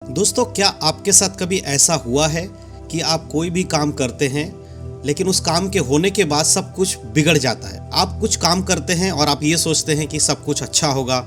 दोस्तों, क्या आपके साथ कभी ऐसा हुआ है कि आप कोई भी काम करते हैं लेकिन उस काम के होने के बाद सब कुछ बिगड़ जाता है। आप कुछ काम करते हैं और आप ये सोचते हैं कि सब कुछ अच्छा होगा,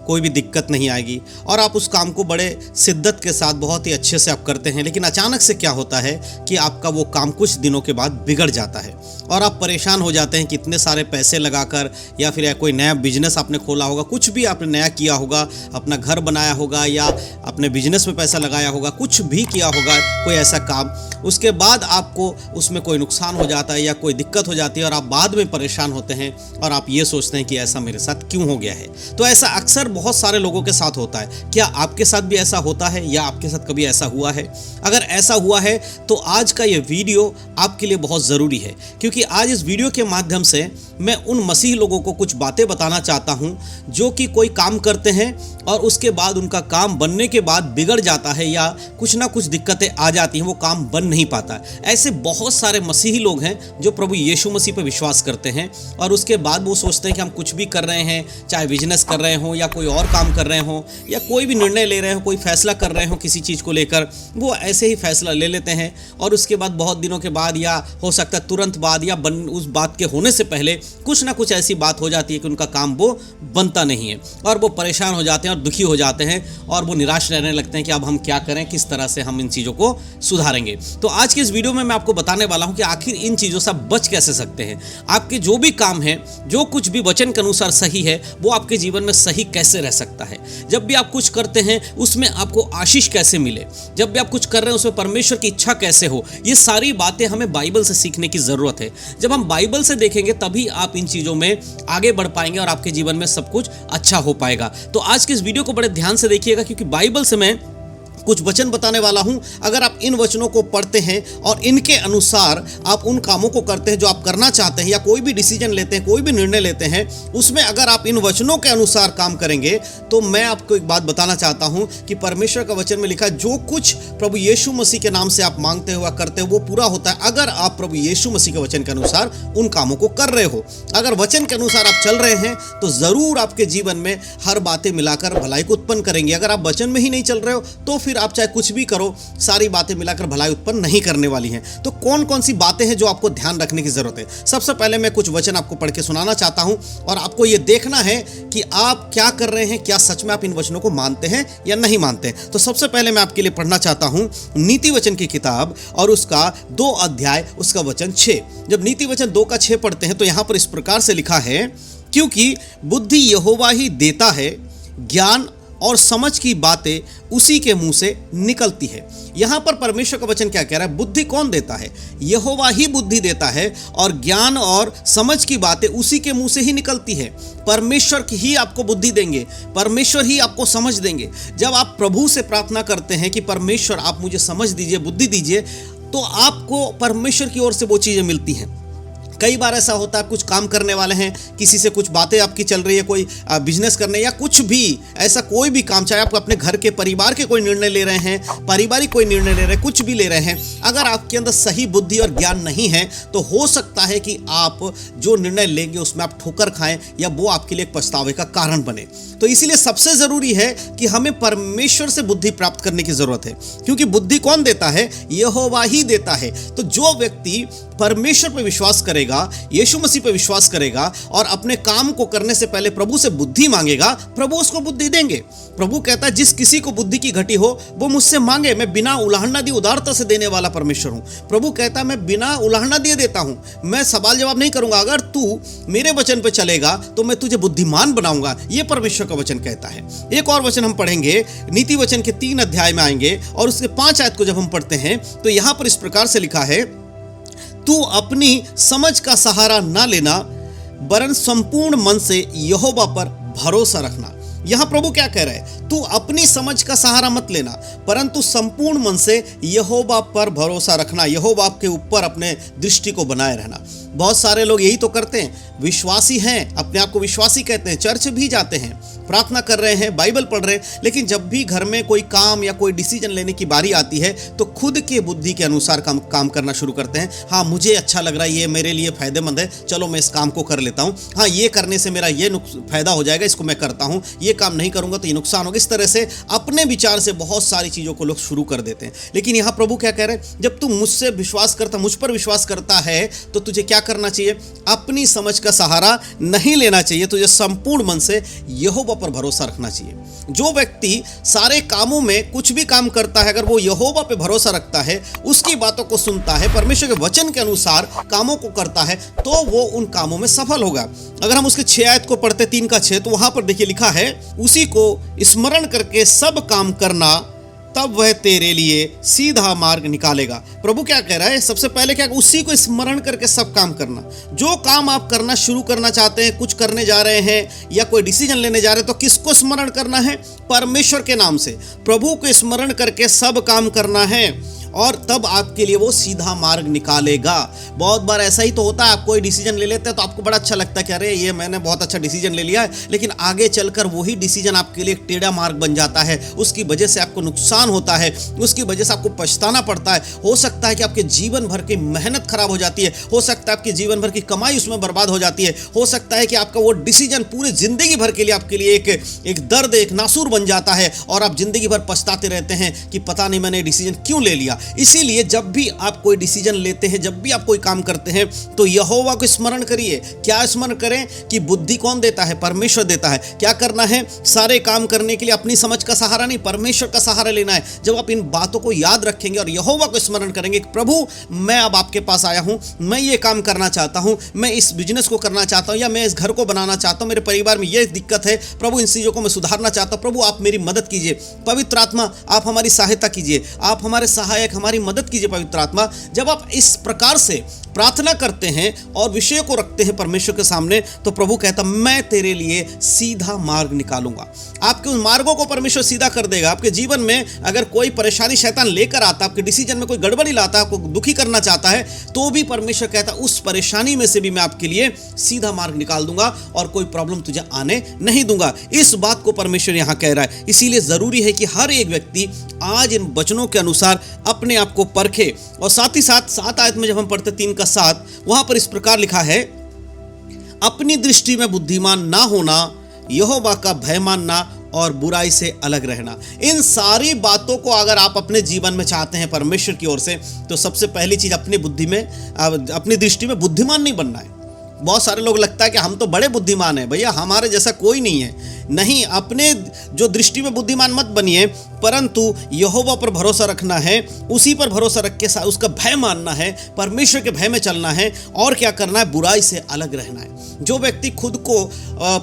कोई भी दिक्कत नहीं आएगी और आप उस काम को बड़े शिद्दत के साथ बहुत ही अच्छे से आप करते हैं, लेकिन अचानक से क्या होता है कि आपका वो काम कुछ दिनों के बाद बिगड़ जाता है और आप परेशान हो जाते हैं कि इतने सारे पैसे लगाकर या फिर कोई नया बिजनेस आपने खोला होगा, कुछ भी आपने नया किया होगा, अपना घर बनाया होगा या अपने बिजनेस में पैसा लगाया होगा, कुछ भी किया होगा कोई ऐसा काम, उसके बाद आपको उसमें कोई नुकसान हो जाता है या कोई दिक्कत हो जाती है और आप बाद में परेशान होते हैं और आप ये सोचते हैं कि ऐसा मेरे साथ क्यों हो गया है। तो ऐसा अक्सर बहुत सारे लोगों के साथ होता है। क्या आपके साथ भी ऐसा होता है या आपके साथ कभी ऐसा हुआ है? अगर ऐसा हुआ है तो आज का ये वीडियो आपके लिए बहुत ज़रूरी है, क्योंकि आज इस वीडियो के माध्यम से मैं उन मसीह लोगों को कुछ बातें बताना चाहता हूं जो कि कोई काम करते हैं और उसके बाद उनका काम बनने के बाद बिगड़ जाता है या कुछ ना कुछ दिक्कतें आ जाती हैं, वो काम बन नहीं पाता। ऐसे बहुत सारे मसीही लोग हैं जो प्रभु यीशु मसीह पर विश्वास करते हैं और उसके बाद वो सोचते हैं कि हम कुछ भी कर रहे हैं, चाहे बिजनेस कर रहे हों या कोई और काम कर रहे हों या कोई भी निर्णय ले रहे हो, कोई फैसला कर रहे हो किसी चीज़ को लेकर, वो ऐसे ही फैसला ले लेते हैं और उसके बाद बहुत दिनों के बाद या हो सकता है तुरंत बाद या उस बात के होने से पहले कुछ ना कुछ ऐसी बात हो जाती है कि उनका काम वो बनता नहीं है और वो परेशान हो जाते हैं और दुखी हो जाते हैं और वो निराश रहने लगते हैं कि अब हम क्या करें, किस तरह से हम इन चीज़ों को सुधारेंगे। तो आज की इस वीडियो में मैं आपको बताने वाला हूं कि आखिर इन चीज़ों से आप बच कैसे सकते हैं। आपके जो भी काम है, जो कुछ भी वचन के अनुसार सही है, वो आपके जीवन में सही कैसे रह सकता है। जब भी आप कुछ करते हैं उसमें आपको आशीष कैसे मिले, जब भी आप कुछ कर रहे हैं उसमें परमेश्वर की इच्छा कैसे हो, ये सारी बातें हमें बाइबल से सीखने की ज़रूरत है। जब हम बाइबल से देखेंगे तभी आप इन चीज़ों में आगे बढ़ पाएंगे और आपके जीवन में सब कुछ अच्छा हो पाएगा। तो आज की इस वीडियो को बड़े ध्यान से देखिएगा, क्योंकि बाइबल से मैं कुछ वचन बताने वाला हूं। अगर आप इन वचनों को पढ़ते हैं और इनके अनुसार आप उन कामों को करते हैं जो आप करना चाहते हैं या कोई भी डिसीजन लेते हैं, कोई भी निर्णय लेते हैं, उसमें अगर आप इन वचनों के अनुसार काम करेंगे तो मैं आपको एक बात बताना चाहता हूं कि परमेश्वर का वचन में लिखा है जो कुछ प्रभु यीशु मसीह के नाम से आप मांगते हो या करते हो वो पूरा होता है, अगर आप प्रभु यीशु मसीह के वचन के अनुसार उन कामों को कर रहे हो। अगर वचन के अनुसार आप चल रहे हैं तो जरूर आपके जीवन में हर बातें मिलाकर भलाई को उत्पन्न करेंगे। अगर आप वचन में ही नहीं चल रहे हो तो फिर आप चाहे कुछ भी करो, सारी बातें मिलाकर भलाई उत्पन्न नहीं करने वाली हैं। तो कौन कौन सी बातें हैं जो आपको ध्यान रखने की जरूरत है? सबसे पहले मैं कुछ वचन आपको पढ़ के सुनाना चाहता हूं और आपको यह देखना है कि आप क्या कर रहे हैं, क्या सच में आप इन वचनों को मानते हैं या नहीं मानते। तो सबसे पहले मैं आपके लिए पढ़ना चाहता हूं नीति वचन की किताब और उसका 2 अध्याय उसका वचन 6। जब नीति वचन 2 का 6 पढ़ते हैं तो यहां पर इस प्रकार से लिखा है, क्योंकि बुद्धि यहोवा ही देता है, ज्ञान और समझ की बातें उसी के मुंह से निकलती है। यहां पर परमेश्वर का वचन क्या कह रहा है? बुद्धि कौन देता है? यहोवा ही बुद्धि देता है और ज्ञान और समझ की बातें उसी के मुंह से ही निकलती है। परमेश्वर ही आपको बुद्धि देंगे, परमेश्वर ही आपको समझ देंगे। जब आप प्रभु से प्रार्थना करते हैं कि परमेश्वर आप मुझे समझ दीजिए, बुद्धि दीजिए, तो आपको परमेश्वर की ओर से वो चीज़ें मिलती हैं। कई बार ऐसा होता है, कुछ काम करने वाले हैं, किसी से कुछ बातें आपकी चल रही है, कोई बिजनेस करने या कुछ भी ऐसा कोई भी काम, चाहे आप अपने घर के परिवार के कोई निर्णय ले रहे हैं, पारिवारिक कोई निर्णय ले रहे हैं, कुछ भी ले रहे हैं, अगर आपके अंदर सही बुद्धि और ज्ञान नहीं है तो हो सकता है कि आप जो निर्णय लेंगे उसमें आप ठोकर खाएं या वो आपके लिए एक पछतावे का कारण बने। तो इसीलिए सबसे ज़रूरी है कि हमें परमेश्वर से बुद्धि प्राप्त करने की ज़रूरत है, क्योंकि बुद्धि कौन देता है? यहोवा ही देता है। तो जो व्यक्ति परमेश्वर पर विश्वास करेगा, यीशु मसीह पर विश्वास करेगा और अपने काम को करने से पहले प्रभु से बुद्धि मांगेगा, प्रभु उसको बुद्धि देंगे। प्रभु कहता है जिस किसी को बुद्धि की घटी हो वो मुझसे मांगे, मैं बिना उलाहना दिए उदारता से देने वाला परमेश्वर हूं। प्रभु कहता है मैं बिना उलाहना दिए देता हूं, मैं सवाल जवाब नहीं करूंगा। अगर तू मेरे वचन पे चलेगा तो मैं तुझे बुद्धिमान बनाऊंगा, ये परमेश्वर का वचन कहता है। एक और वचन हम पढ़ेंगे, नीति वचन के 3 अध्याय में आएंगे और उसके 5 आयत को जब हम पढ़ते हैं तो यहां पर इस प्रकार से लिखा है, तू अपनी समझ का सहारा ना लेना वरन संपूर्ण मन से यहोवा पर भरोसा रखना। यहां प्रभु क्या कह रहे हैं? तू अपनी समझ का सहारा मत लेना, परंतु संपूर्ण मन से यहोवा पर भरोसा रखना, यहोवा के ऊपर अपने दृष्टि को बनाए रहना। बहुत सारे लोग यही तो करते हैं, विश्वासी हैं, अपने आप को विश्वासी कहते हैं, चर्च भी जाते हैं, प्रार्थना कर रहे हैं, बाइबल पढ़ रहे हैं, लेकिन जब भी घर में कोई काम या कोई डिसीजन लेने की बारी आती है तो खुद के बुद्धि के अनुसार काम करना शुरू करते हैं। हाँ, मुझे अच्छा लग रहा है, ये मेरे लिए फायदेमंद है, चलो मैं इस काम को कर लेता हूँ। हाँ, ये करने से मेरा ये फायदा हो जाएगा, इसको मैं करता हूँ, ये काम नहीं करूंगा तो ये नुकसान होगा। इस तरह से अपने विचार से बहुत सारी चीजों को लोग शुरू कर देते हैं। लेकिन यहाँ प्रभु क्या कह रहे हैं, जब तू मुझसे विश्वास करता, मुझ पर विश्वास करता है तो तुझे क्या करना चाहिए, अपनी समझ का सहारा नहीं लेना चाहिए, तुझे संपूर्ण मन से यहोवा पर भरोसा रखना चाहिए। जो व्यक्ति सारे कामों में कुछ भी काम करता है, अगर वो यहोवा पे भरोसा रखता है, उसकी बातों को सुनता है, परमेश्वर के वचन के अनुसार कामों को करता है, तो वो उन कामों में सफल होगा। अगर हम उसके 6 आयत को पढ़ते 3:6, तो वहां पर देखिए लिखा है, उसी को स्मरण करके सब काम करना, तब वह तेरे लिए सीधा मार्ग निकालेगा। प्रभु क्या कह रहा है, सबसे पहले क्या, उसी को स्मरण करके सब काम करना। जो काम आप करना शुरू करना चाहते हैं, कुछ करने जा रहे हैं या कोई डिसीजन लेने जा रहे हैं, तो किसको स्मरण करना है, परमेश्वर के नाम से, प्रभु को स्मरण करके सब काम करना है, और तब आपके लिए वो सीधा मार्ग निकालेगा। बहुत बार ऐसा ही तो होता है, आप कोई डिसीजन ले लेते हैं तो आपको बड़ा अच्छा लगता है कि अरे ये मैंने बहुत अच्छा डिसीजन ले लिया है, लेकिन आगे चलकर वही डिसीजन आपके लिए एक टेढ़ा मार्ग बन जाता है। उसकी वजह से आपको नुकसान होता है, उसकी वजह से आपको पछताना पड़ता है। हो सकता है कि आपके जीवन भर की मेहनत खराब हो जाती है, हो सकता है आपके जीवन भर की कमाई उसमें बर्बाद हो जाती है, हो सकता है कि आपका वो डिसीजन पूरी जिंदगी भर के लिए आपके लिए एक दर्द, एक नासूर बन जाता है, और आप जिंदगी भर पछताते रहते हैं कि पता नहीं मैंने डिसीजन क्यों ले लिया। इसीलिए जब भी आप कोई डिसीजन लेते हैं, जब भी आप कोई काम करते हैं, तो यहोवा को स्मरण करिए। क्या स्मरण करें कि बुद्धि कौन देता है, परमेश्वर देता है। क्या करना है, सारे काम करने के लिए अपनी समझ का सहारा नहीं, परमेश्वर का सहारा लेना है। जब आप इन बातों को याद रखेंगे और यहोवा को स्मरण करेंगे, प्रभु मैं अब आपके पास आया हूं, मैं ये काम करना चाहता हूं, मैं इस बिजनेस को करना चाहता हूं, या मैं इस घर को बनाना चाहता हूं, मेरे परिवार में ये दिक्कत है, प्रभु इन चीजों को मैं सुधारना चाहता हूं, प्रभु आप मेरी मदद कीजिए, पवित्र आत्मा आप हमारी सहायता कीजिए, आप हमारे सहायक, हमारी मदद कीजिए पवित्र आत्मा। जब आप इस प्रकार से प्रार्थना करते हैं और विषय को रखते हैं परमेश्वर के सामने, तो प्रभु कहता मैं तेरे लिए सीधा मार्ग निकालूंगा। आपके उन मार्गों को परमेश्वर सीधा कर देगा। आपके जीवन में अगर कोई परेशानी शैतान लेकर आता, आपके डिसीजन में कोई गड़बड़ी लाता है, आपको दुखी करना चाहता है, तो भी परमेश्वर कहता उस परेशानी में से भी मैं आपके लिए सीधा मार्ग निकाल दूंगा और कोई प्रॉब्लम तुझे आने नहीं दूंगा। इस बात को परमेश्वर यहां कह रहा है। इसीलिए जरूरी है कि हर एक व्यक्ति आज इन वचनों के अनुसार अपने आप को परखे। और साथ ही साथ 7 आयत में जब हम पढ़ते 3:7, वहां पर इस प्रकार लिखा है, अपनी दृष्टि में बुद्धिमान ना होना, यहोवा का भय मानना और बुराई से अलग रहना। इन सारी बातों को अगर आप अपने जीवन में चाहते हैं परमेश्वर की ओर से, तो सबसे पहली चीज अपनी बुद्धि में, अपनी दृष्टि में बुद्धिमान नहीं बनना है। बहुत सारे लोग लगता है कि हम तो बड़े बुद्धिमान हैं, भैया हमारे जैसा कोई नहीं है। नहीं, अपने जो दृष्टि में बुद्धिमान मत बनिए, परंतु यहोवा पर भरोसा रखना है, उसी पर भरोसा रख के उसका भय मानना है, परमेश्वर के भय में चलना है, और क्या करना है, बुराई से अलग रहना है। जो व्यक्ति खुद को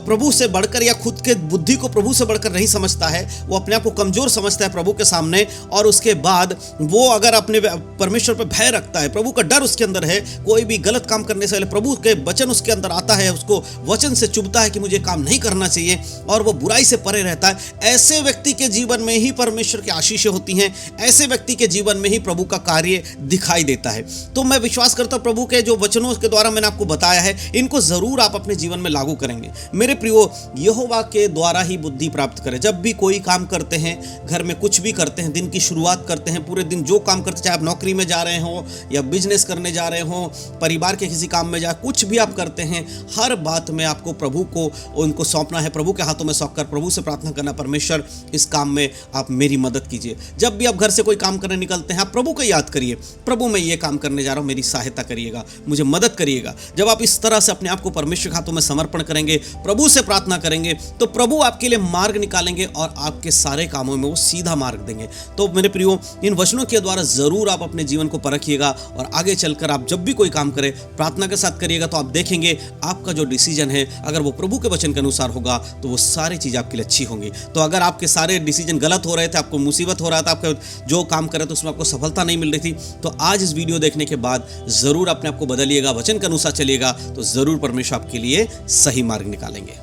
प्रभु से बढ़कर या खुद के बुद्धि को प्रभु से बढ़कर नहीं समझता है, वो अपने आप को कमजोर समझता है प्रभु के सामने, और उसके बाद वो अगर अपने परमेश्वर पर भय रखता है, प्रभु का डर उसके अंदर है, कोई भी गलत काम करने से पहले प्रभु के वचन उसके अंदर आता है, उसको वचन से चुभता है कि मुझे काम नहीं करना चाहिए, और वो बुराई से परे रहता है, ऐसे व्यक्ति के जीवन में ही परमेश्वर की आशीषें होती हैं, ऐसे व्यक्ति के जीवन में ही प्रभु का कार्य दिखाई देता है। तो मैं विश्वास करता हूं प्रभु के जो वचनों के द्वारा मैंने आपको बताया है, इनको जरूर आप अपने जीवन में लागू करेंगे। मेरे प्रियो, यहोवा के द्वारा ही बुद्धि प्राप्त करें। जब भी कोई काम करते हैं, घर में कुछ भी करते हैं, दिन की शुरुआत करते हैं, पूरे दिन जो काम करते हैं, चाहे आप नौकरी में जा रहे हो या बिजनेस करने जा रहे हो, परिवार के किसी काम में जा, कुछ भी आप करते हैं, हर बात में आपको प्रभु को उनको सौंपना है, प्रभु के हाथों में सौंपकर प्रभु से प्रार्थना करना, परमेश्वर इस काम में आप मेरी मदद कीजिए। जब भी आप घर से कोई काम करने निकलते हैं, आप प्रभु को याद करिए, प्रभु मैं ये काम करने जा रहा हूं, मेरी सहायता करिएगा, मुझे मदद करिएगा। जब आप इस तरह से अपने आप को परमेश्वर के हाथों में समर्पण करेंगे, प्रभु से प्रार्थना करेंगे, तो प्रभु आपके लिए मार्ग निकालेंगे और आपके सारे कामों में वो सीधा मार्ग देंगे। तो मेरे प्रियो, इन वचनों के द्वारा जरूर आप अपने जीवन को परखिएगा, और आगे चलकर आप जब भी कोई काम करें प्रार्थना के साथ करिएगा, तो आप देखेंगे आपका जो डिसीजन है, अगर वो प्रभु के वचन के अनुसार होगा, तो वो सारी चीज़ आपके लिए अच्छी होंगी। तो अगर आपके सारे डिसीजन गलत हो रहे थे, आपको मुसीबत हो रहा था, आपका जो काम कर रहे थे उसमें आपको सफलता नहीं मिल रही थी, तो आज इस वीडियो देखने के बाद जरूर अपने आप को बदलिएगा, वचन के अनुसार चलिएगा, तो जरूर परमेश्वर आपके लिए सही मार्ग निकालेंगे।